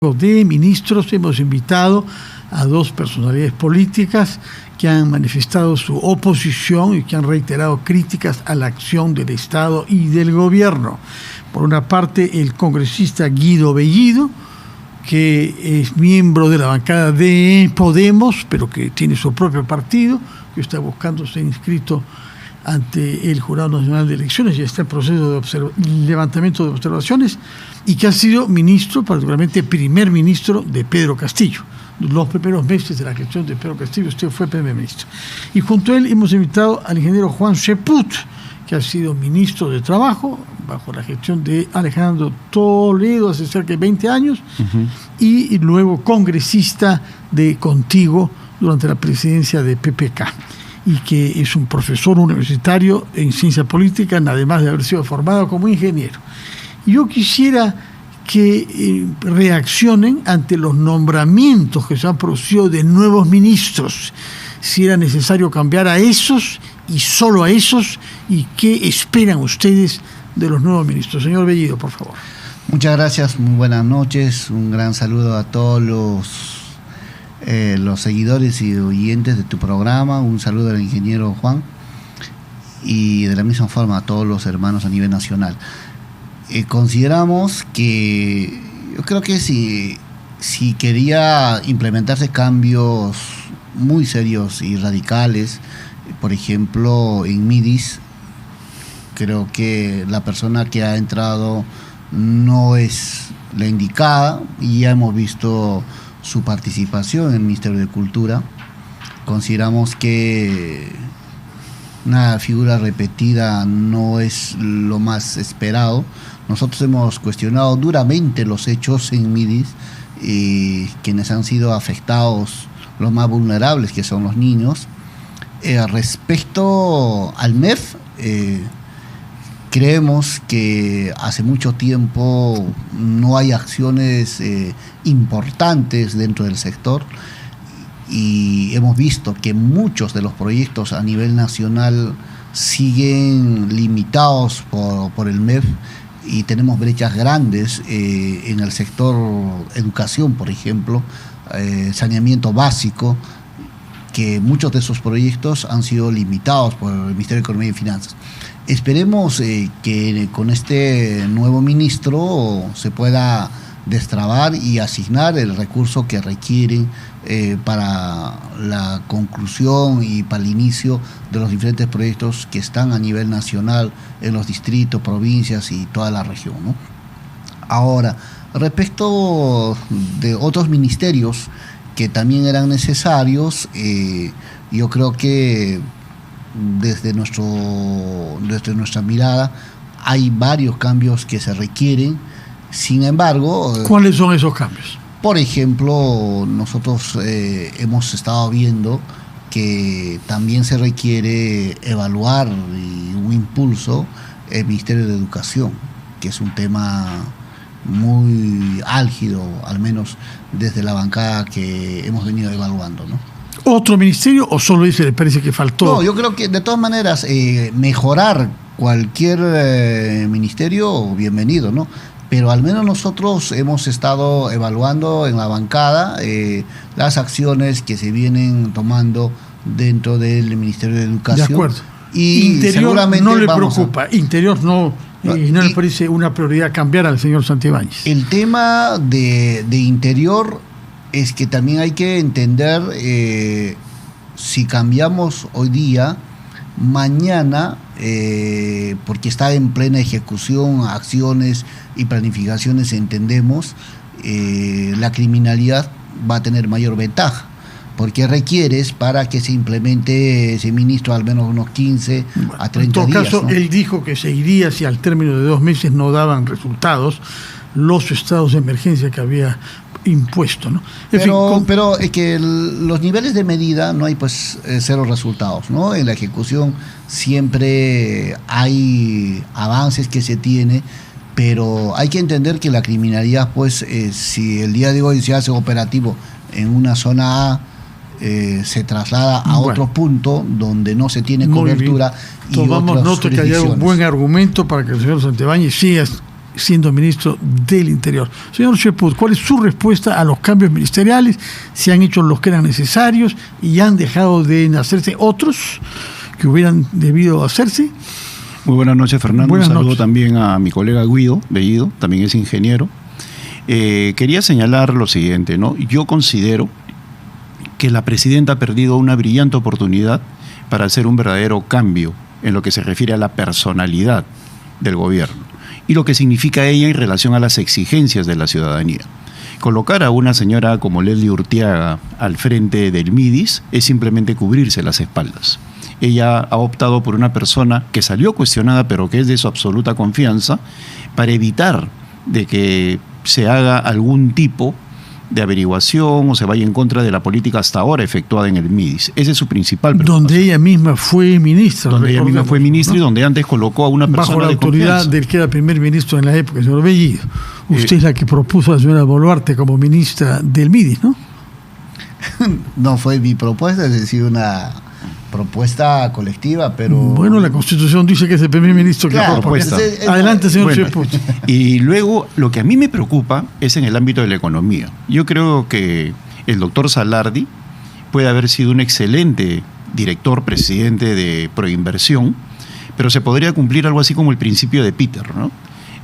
de ministros hemos invitado a dos personalidades políticas que han manifestado su oposición y que han reiterado críticas a la acción del Estado y del gobierno. Por una parte, el congresista Guido Bellido, que es miembro de la bancada de Podemos, pero que tiene su propio partido, que está buscando ser inscrito ante el Jurado Nacional de Elecciones, ya está en proceso de levantamiento de observaciones, y que ha sido ministro, particularmente primer ministro de Pedro Castillo. Los primeros meses de la gestión de Pedro Castillo, usted fue primer ministro. Y junto a él hemos invitado al ingeniero Juan Cheput, que ha sido ministro de Trabajo, bajo la gestión de Alejandro Toledo hace cerca de 20 años, y luego congresista de Contigo durante la presidencia de PPK. Y que es un profesor universitario en ciencia política, además de haber sido formado como ingeniero. Yo quisiera que reaccionen ante los nombramientos que se han producido de nuevos ministros, si era necesario cambiar a esos y solo a esos, y qué esperan ustedes de los nuevos ministros. Señor Bellido, por favor. Muchas gracias, muy buenas noches, un gran saludo a todos los seguidores y oyentes de tu programa, un saludo al ingeniero Juan y de la misma forma a todos los hermanos a nivel nacional. Consideramos que, yo creo que si quería implementarse cambios muy serios y radicales, por ejemplo en MIDIS, creo que la persona que ha entrado no es la indicada, y ya hemos visto su participación en el Ministerio de Cultura. Consideramos que una figura repetida no es lo más esperado. Nosotros hemos cuestionado duramente los hechos en MIDIS, y quienes han sido afectados, los más vulnerables, que son los niños. Respecto al MEF, creemos que hace mucho tiempo no hay acciones importantes dentro del sector, y hemos visto que muchos de los proyectos a nivel nacional siguen limitados por el MEF, y tenemos brechas grandes en el sector educación, por ejemplo, saneamiento básico, que muchos de esos proyectos han sido limitados por el Ministerio de Economía y Finanzas. Esperemos que con este nuevo ministro se pueda destrabar y asignar el recurso que requieren para la conclusión y para el inicio de los diferentes proyectos que están a nivel nacional en los distritos, provincias y toda la región, ¿no? Ahora, respecto de otros ministerios que también eran necesarios, yo creo que desde nuestra mirada hay varios cambios que se requieren. Sin embargo, ¿cuáles son esos cambios? Por ejemplo, nosotros hemos estado viendo que también se requiere evaluar y un impulso el Ministerio de Educación, que es un tema muy álgido, al menos desde la bancada que hemos venido evaluando, ¿no? ¿Otro ministerio o solo ese le parece que faltó? No, yo creo que de todas maneras mejorar cualquier ministerio, bienvenido, ¿no? Pero al menos nosotros hemos estado evaluando en la bancada las acciones que se vienen tomando dentro del Ministerio de Educación. De acuerdo. Y Interior seguramente no le preocupa, Interior no, y no le parece una prioridad cambiar al señor Santibáñez. El tema de Interior es que también hay que entender, si cambiamos hoy día, mañana, porque está en plena ejecución, acciones y planificaciones, entendemos, la criminalidad va a tener mayor ventaja, porque requieres para que se implemente ese ministro al menos unos 15 a 30 días. En todo caso, ¿no? Él dijo que seguiría si al término de 2 meses no daban resultados los estados de emergencia que había impuesto, ¿no? Pero es que los niveles de medida no hay cero resultados, ¿no? En la ejecución siempre hay avances que se tiene, pero hay que entender que la criminalidad, si el día de hoy se hace operativo en una zona A, se traslada a otro punto donde no se tiene cobertura. Tomamos nota que haya un buen argumento para que el señor Santibáñez siga siendo ministro del Interior. Señor Cheput, ¿cuál es su respuesta a los cambios ministeriales? ¿Se han hecho los que eran necesarios y han dejado de nacerse otros que hubieran debido hacerse? Muy buenas noches, Fernando. Buenas Un saludo noches. también a mi colega Guido Bellido, también es ingeniero. Quería señalar lo siguiente, ¿no? Yo considero que la presidenta ha perdido una brillante oportunidad para hacer un verdadero cambio en lo que se refiere a la personalidad del gobierno y lo que significa ella en relación a las exigencias de la ciudadanía. Colocar a una señora como Leslie Urteaga al frente del MIDIS es simplemente cubrirse las espaldas. Ella ha optado por una persona que salió cuestionada, pero que es de su absoluta confianza, para evitar de que se haga algún tipo de averiguación o se vaya en contra de la política hasta ahora efectuada en el MIDIS. Ese es su principal preocupación. Donde ella misma fue ministra. Donde ella misma fue ministra, ¿no? Y donde antes colocó a una persona bajo la de autoridad confianza. del que era primer ministro en la época, el señor Bellido. Usted es la que propuso a la señora Boluarte como ministra del MIDIS, ¿no? No fue mi propuesta, es decir, una propuesta colectiva, pero... Bueno, la Constitución dice que es el primer ministro que Claro, propone. propuesta. Adelante, señor Bueno, Cheput. y luego, lo que a mí me preocupa es en el ámbito de la economía. Yo creo que el doctor Salardi puede haber sido un excelente director, presidente de Proinversión, pero se podría cumplir algo así como el principio de Peter, ¿no?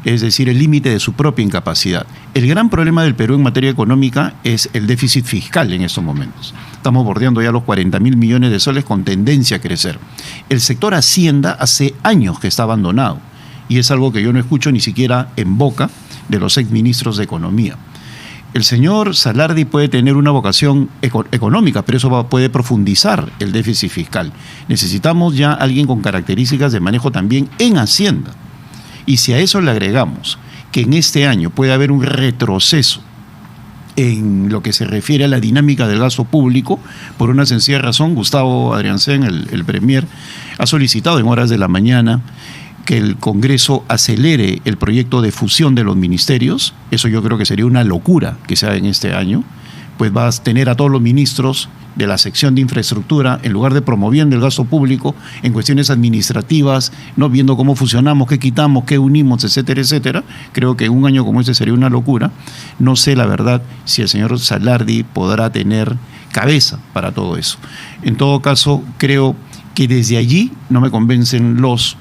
Es decir, el límite de su propia incapacidad. El gran problema del Perú en materia económica es el déficit fiscal en estos momentos. Estamos bordeando ya los 40.000 millones de soles con tendencia a crecer. El sector Hacienda hace años que está abandonado y es algo que yo no escucho ni siquiera en boca de los exministros de Economía. El señor Salardi puede tener una vocación económica, pero eso puede profundizar el déficit fiscal. Necesitamos ya alguien con características de manejo también en Hacienda. Y si a eso le agregamos que en este año puede haber un retroceso en lo que se refiere a la dinámica del gasto público, por una sencilla razón, Gustavo Adriancén, el premier, ha solicitado en horas de la mañana que el Congreso acelere el proyecto de fusión de los ministerios. Eso yo creo que sería una locura que se haga en este año, pues vas a tener a todos los ministros de la sección de infraestructura, en lugar de promoviendo el gasto público en cuestiones administrativas, no viendo cómo fusionamos, qué quitamos, qué unimos, etcétera, etcétera. Creo que en un año como este sería una locura. No sé, la verdad, si el señor Salardi podrá tener cabeza para todo eso. En todo caso, creo que desde allí no me convencen los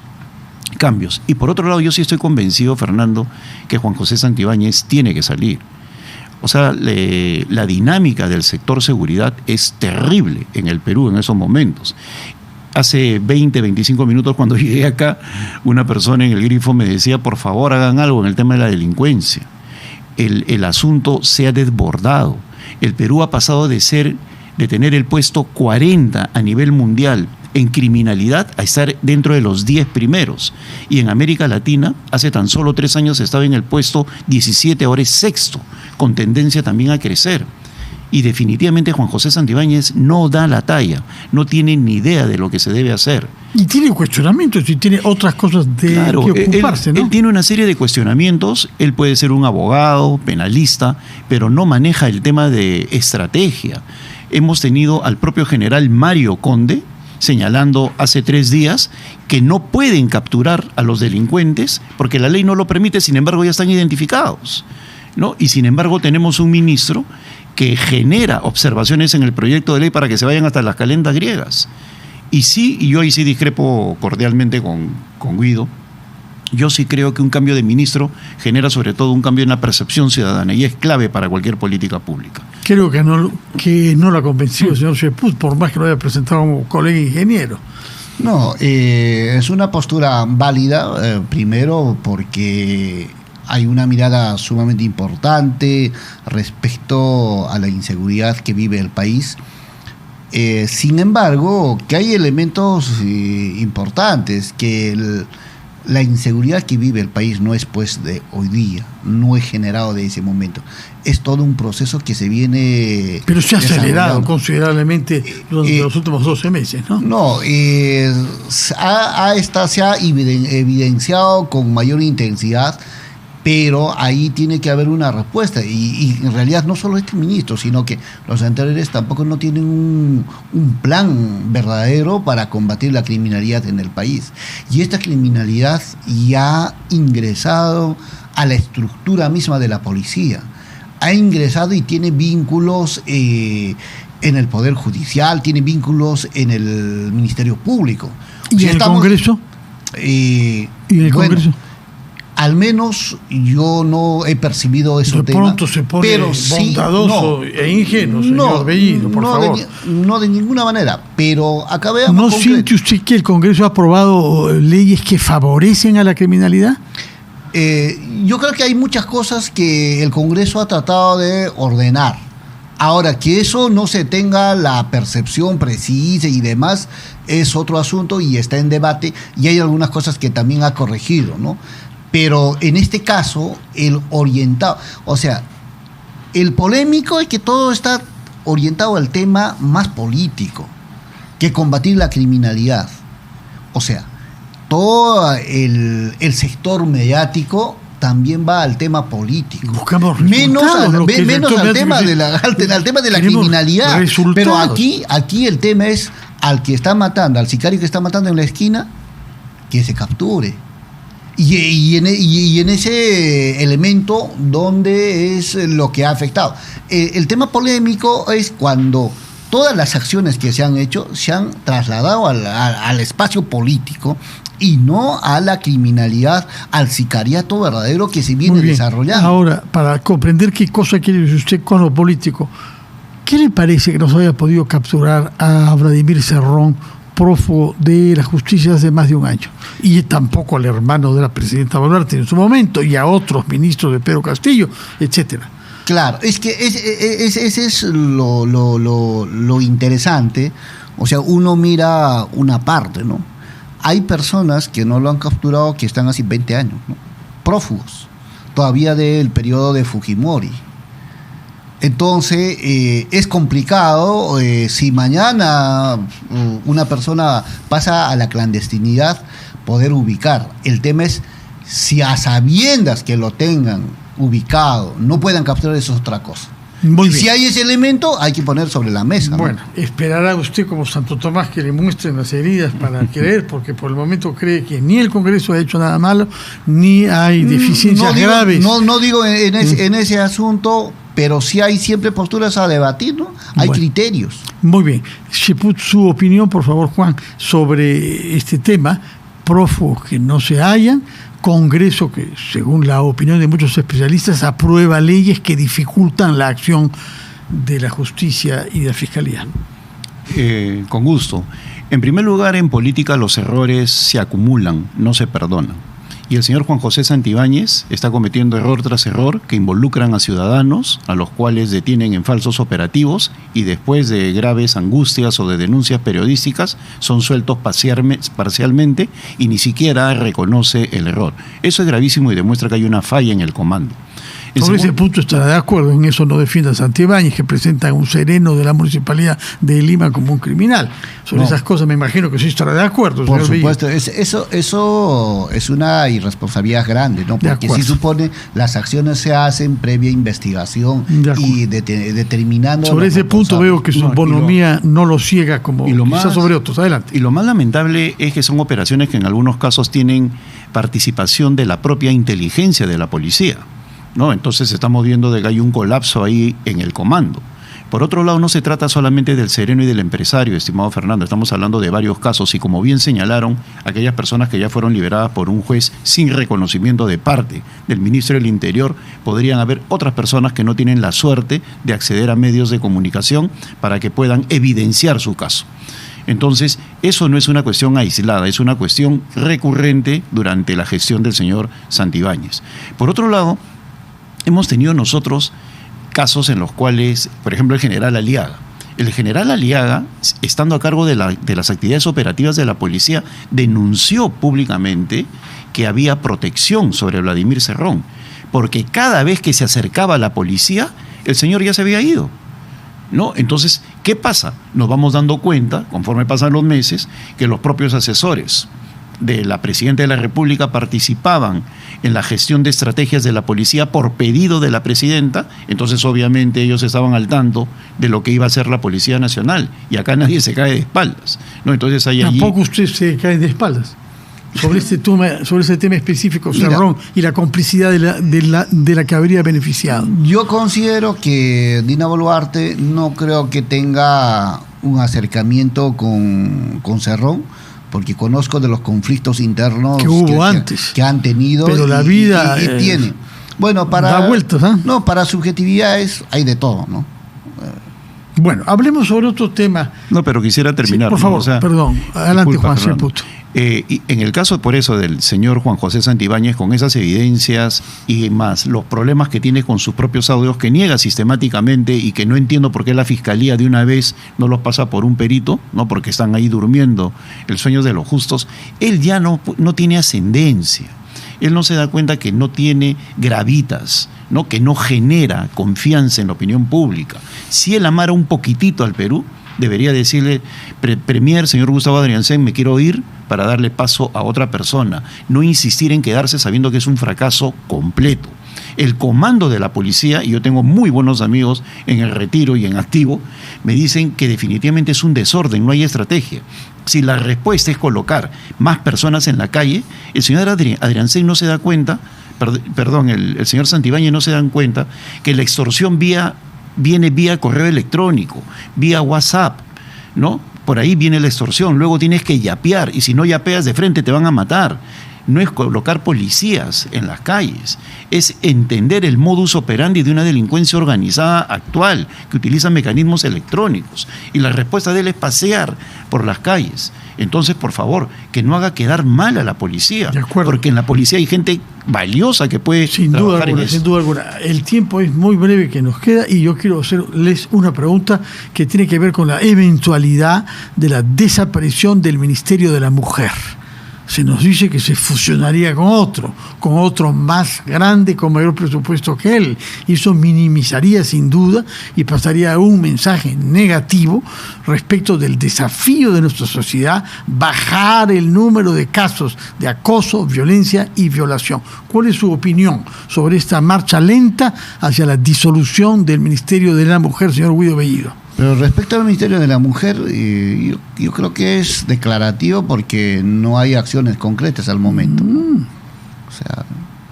cambios. Y por otro lado, yo sí estoy convencido, Fernando, que Juan José Santibáñez tiene que salir. O sea, la dinámica del sector seguridad es terrible en el Perú en esos momentos. Hace 20, 25 minutos cuando llegué acá, una persona en el grifo me decía, por favor hagan algo en el tema de la delincuencia. El asunto se ha desbordado. El Perú ha pasado de tener el puesto 40 a nivel mundial en criminalidad a estar dentro de los 10 primeros. Y en América Latina, hace tan solo 3 años estaba en el puesto 17, ahora es sexto, con tendencia también a crecer. Y definitivamente Juan José Santibáñez no da la talla, no tiene ni idea de lo que se debe hacer. Y tiene cuestionamientos y tiene otras cosas que ocuparse, ¿no? Él tiene una serie de cuestionamientos, él puede ser un abogado, penalista, pero no maneja el tema de estrategia. Hemos tenido al propio general Mario Conde señalando hace 3 días que no pueden capturar a los delincuentes porque la ley no lo permite, sin embargo ya están identificados, ¿no? Y sin embargo tenemos un ministro que genera observaciones en el proyecto de ley para que se vayan hasta las calendas griegas. Y sí, y yo ahí sí discrepo cordialmente con Guido. Yo sí creo que un cambio de ministro genera sobre todo un cambio en la percepción ciudadana y es clave para cualquier política pública. Creo que no lo ha convencido el señor Cheput, por más que lo haya presentado como colega ingeniero. No, es una postura válida, primero porque hay una mirada sumamente importante respecto a la inseguridad que vive el país. Sin embargo, que hay elementos importantes, que la inseguridad que vive el país no es pues de hoy día, no es generado de ese momento. Es todo un proceso que se viene... Pero se ha acelerado considerablemente durante los últimos 12 meses, ¿no? No, se ha evidenciado con mayor intensidad, pero ahí tiene que haber una respuesta. Y en realidad no solo este ministro, sino que los anteriores tampoco no tienen un plan verdadero para combatir la criminalidad en el país. Y esta criminalidad ya ha ingresado a la estructura misma de la policía. Ha ingresado y tiene vínculos en el Poder Judicial, tiene vínculos en el Ministerio Público. ¿Y en el Congreso? ¿Y en el Congreso? Al menos yo no he percibido eso. De pronto se pone pero bondadoso e ingenuo, señor Bellido, por favor. No de ninguna manera, pero acá veamos. ¿No siente usted que el Congreso ha aprobado leyes que favorecen a la criminalidad? Yo creo que hay muchas cosas que el Congreso ha tratado de ordenar. Ahora, que eso no se tenga la percepción precisa y demás es otro asunto y está en debate, y hay algunas cosas que también ha corregido, ¿no? Pero en este caso, el orientado, o sea, el polémico es que todo está orientado al tema más político, que combatir la criminalidad. O sea, todo el sector mediático también va al tema político. Buscamos menos al tema de la criminalidad. Resultados. Pero aquí el tema es al que está matando, al sicario que está matando en la esquina, que se capture. Y en ese elemento donde es lo que ha afectado. El tema polémico es cuando todas las acciones que se han hecho se han trasladado al espacio político y no a la criminalidad, al sicariato verdadero que se viene desarrollando. Ahora, para comprender qué cosa quiere decir usted con lo político, ¿qué le parece que no se haya podido capturar a Vladimir Cerrón, prófugo de la justicia hace más de un año? Y tampoco al hermano de la presidenta Boluarte en su momento, y a otros ministros de Pedro Castillo, etcétera. Claro, es que ese es lo interesante. O sea, uno mira una parte, ¿no? Hay personas que no lo han capturado que están hace 20 años, ¿no? Prófugos, todavía del periodo de Fujimori. Entonces, es complicado si mañana una persona pasa a la clandestinidad, poder ubicar. El tema es si a sabiendas que lo tengan ubicado no puedan capturar, eso es otra cosa. Muy bien. Si hay ese elemento, hay que poner sobre la mesa, ¿no? Bueno, esperará usted como Santo Tomás que le muestren las heridas para creer, porque por el momento cree que ni el Congreso ha hecho nada malo, ni hay deficiencias graves. No digo en ese asunto, pero sí hay siempre posturas a debatir, ¿no? Hay criterios. Muy bien. Cheput, su opinión, por favor, Juan, sobre este tema, prófugos que no se hallan, Congreso que, según la opinión de muchos especialistas, aprueba leyes que dificultan la acción de la justicia y de la fiscalía. Con gusto. En primer lugar, en política los errores se acumulan, no se perdonan. Y el señor Juan José Santibáñez está cometiendo error tras error que involucran a ciudadanos, a los cuales detienen en falsos operativos y después de graves angustias o de denuncias periodísticas son sueltos parcialmente y ni siquiera reconoce el error. Eso es gravísimo y demuestra que hay una falla en el comando. Sobre ese punto estará de acuerdo, en eso no defiende a Santibáñez, que presenta a un sereno de la Municipalidad de Lima como un criminal. Sobre esas cosas me imagino que sí estará de acuerdo. Por supuesto, eso es una irresponsabilidad grande, ¿no? Porque si supone las acciones se hacen previa investigación y determinando... Sobre ese punto veo que su bonomía no lo ciega como quizás sobre otros. Adelante. Y lo más lamentable es que son operaciones que en algunos casos tienen participación de la propia inteligencia de la policía, ¿no? Entonces estamos viendo de que hay un colapso ahí en el comando. Por otro lado, no se trata solamente del sereno y del empresario, estimado Fernando, estamos hablando de varios casos y, como bien señalaron, aquellas personas que ya fueron liberadas por un juez sin reconocimiento de parte del ministro del Interior, podrían haber otras personas que no tienen la suerte de acceder a medios de comunicación para que puedan evidenciar su caso. Entonces, eso no es una cuestión aislada, es una cuestión recurrente durante la gestión del señor Santibáñez. Por otro lado, hemos tenido nosotros casos en los cuales, por ejemplo, el general Aliaga. El general Aliaga, estando a cargo de las actividades operativas de la policía, denunció públicamente que había protección sobre Vladimir Cerrón, porque cada vez que se acercaba a la policía, el señor ya se había ido, ¿no? Entonces, ¿qué pasa? Nos vamos dando cuenta, conforme pasan los meses, que los propios asesores de la Presidenta de la República participaban en la gestión de estrategias de la policía por pedido de la Presidenta. Entonces obviamente ellos estaban al tanto de lo que iba a hacer la Policía Nacional, y acá nadie se cae de espaldas, ¿no? Entonces hay allí... Tampoco usted se cae de espaldas. sobre este tema específico, Cerrón, y la complicidad de la que habría beneficiado? Yo considero que Dina Boluarte no creo que tenga un acercamiento con Cerrón, porque conozco de los conflictos internos que hubo antes, que han tenido. Pero la vida y tiene. Bueno, da vueltas, ¿eh? No, para subjetividades hay de todo, ¿no? Bueno, hablemos sobre otro tema. No, pero quisiera terminar. Sí, por favor, perdón. Adelante, disculpa, Juan Celputo. Y en el caso, por eso, del señor Juan José Santibáñez, con esas evidencias y más los problemas que tiene con sus propios audios, que niega sistemáticamente y que no entiendo por qué la Fiscalía de una vez no los pasa por un perito, ¿no? Porque están ahí durmiendo el sueño de los justos, él ya no tiene ascendencia. Él no se da cuenta que no tiene gravitas, ¿no? Que no genera confianza en la opinión pública. Si él amara un poquitito al Perú, debería decirle: Premier, señor Gustavo Adrianzen, me quiero ir para darle paso a otra persona. No insistir en quedarse sabiendo que es un fracaso completo. El comando de la policía, y yo tengo muy buenos amigos en el retiro y en activo, me dicen que definitivamente es un desorden, no hay estrategia. Si la respuesta es colocar más personas en la calle, el señor Adrianzen no se da cuenta, el señor Santibáñez no se dan cuenta que la extorsión viene vía correo electrónico, vía WhatsApp, ¿no? Por ahí viene la extorsión, luego tienes que yapear, y si no yapeas de frente te van a matar. No es colocar policías en las calles, es entender el modus operandi de una delincuencia organizada actual que utiliza mecanismos electrónicos, y la respuesta de él es pasear por las calles. Entonces, por favor, que no haga quedar mal a la policía, porque en la policía hay gente valiosa que puede trabajar en eso. Sin duda alguna. El tiempo es muy breve que nos queda, y yo quiero hacerles una pregunta que tiene que ver con la eventualidad de la desaparición del Ministerio de la Mujer. Se nos dice que se fusionaría con otro más grande, con mayor presupuesto que él. Y eso minimizaría sin duda y pasaría a un mensaje negativo respecto del desafío de nuestra sociedad, bajar el número de casos de acoso, violencia y violación. ¿Cuál es su opinión sobre esta marcha lenta hacia la disolución del Ministerio de la Mujer, señor Guido Bellido? Pero respecto al Ministerio de la Mujer, yo creo que es declarativo porque no hay acciones concretas al momento. O sea,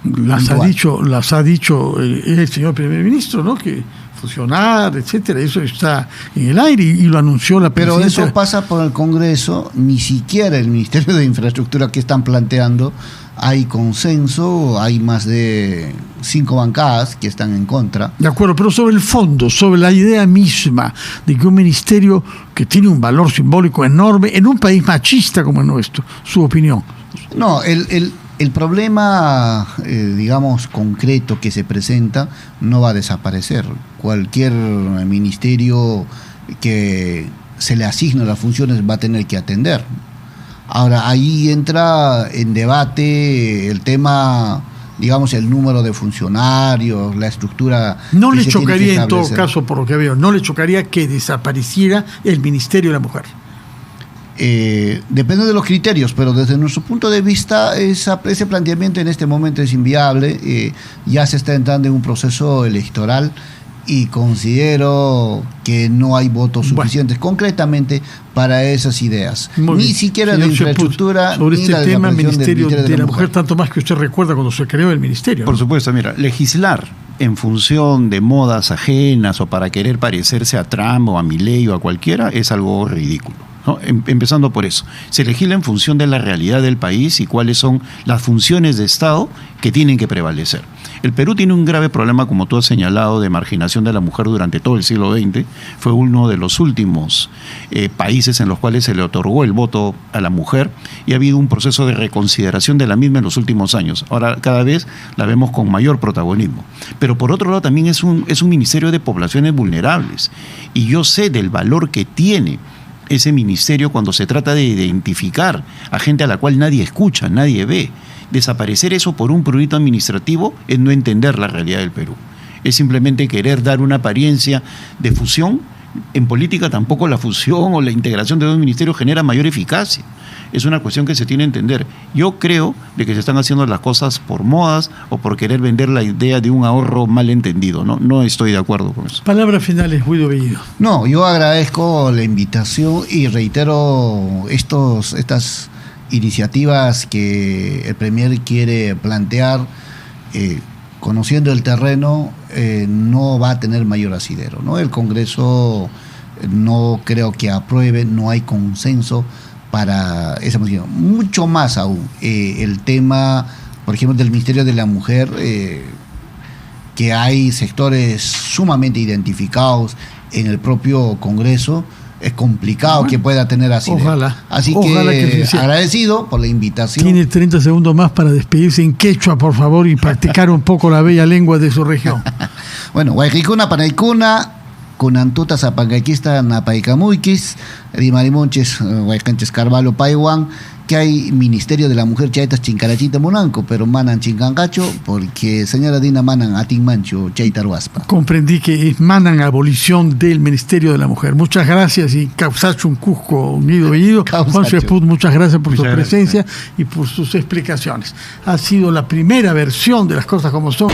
las ha dicho el señor primer ministro, ¿no? Que fusionar, etcétera, eso está en el aire y lo anunció la presidenta. Pero eso pasa por el Congreso, ni siquiera el Ministerio de Infraestructura que están planteando hay consenso, hay más de 5 bancadas que están en contra. De acuerdo, pero sobre el fondo, sobre la idea misma de que un ministerio que tiene un valor simbólico enorme en un país machista como el nuestro, su opinión. No, el problema, digamos, concreto que se presenta no va a desaparecer. Cualquier ministerio que se le asigne las funciones va a tener que atender. Ahora, ahí entra en debate el tema, digamos, el número de funcionarios, la estructura. No le chocaría, en todo caso, por lo que veo, no le chocaría que desapareciera el Ministerio de la Mujer. Depende de los criterios, pero desde nuestro punto de vista ese planteamiento en este momento es inviable. Ya se está entrando en un proceso electoral y considero que no hay votos suficientes concretamente para esas ideas. Ni siquiera de infraestructura sobre ni este la tema Ministerio de la Mujer, tanto más que usted recuerda cuando se creó el ministerio. Por supuesto, mira, legislar en función de modas ajenas o para querer parecerse a Trump o a Milei o a cualquiera es algo ridículo, ¿no? Empezando por eso. Se legisla en función de la realidad del país y cuáles son las funciones de Estado que tienen que prevalecer. El Perú tiene un grave problema, como tú has señalado, de marginación de la mujer durante todo el siglo XX. Fue uno de los últimos países en los cuales se le otorgó el voto a la mujer y ha habido un proceso de reconsideración de la misma en los últimos años. Ahora cada vez la vemos con mayor protagonismo. Pero por otro lado también es un ministerio de poblaciones vulnerables y yo sé del valor que tiene ese ministerio cuando se trata de identificar a gente a la cual nadie escucha, nadie ve. Desaparecer eso por un prurito administrativo es no entender la realidad del Perú. Es simplemente querer dar una apariencia de fusión. En política tampoco la fusión o la integración de dos ministerios genera mayor eficacia. Es una cuestión que se tiene que entender. Yo creo de que se están haciendo las cosas por modas o por querer vender la idea de un ahorro mal entendido. No estoy de acuerdo con eso. Palabras finales, Guido Bellido. No, yo agradezco la invitación y reitero estas iniciativas que el Premier quiere plantear, conociendo el terreno, no va a tener mayor asidero, ¿no? El Congreso no creo que apruebe, no hay consenso para esa moción. Mucho más aún, el tema, por ejemplo, del Ministerio de la Mujer, que hay sectores sumamente identificados en el propio Congreso, es complicado que pueda tener asidero. Ojalá. Así Ojalá que agradecido por la invitación. Tiene 30 segundos más para despedirse en quechua, por favor, y practicar un poco la bella lengua de su región. Bueno, Guayquicuna, Panaicuna, Kunantuta, Zapangaquista, Napaicamuiquis, Rimarimonches, Guaycanches, Carvalho, Paiwan, que hay Ministerio de la Mujer, Chaitas, Chincarachita, Monanco, pero manan Chincancacho, porque señora Dina manan Atin Mancho, Chaitaruaspa. Comprendí que manan abolición del Ministerio de la Mujer. Muchas gracias y Causacho un Cusco unido bellido. Juan Esput, muchas gracias por su presencia y por sus explicaciones. Ha sido la primera versión de Las Cosas Como Son.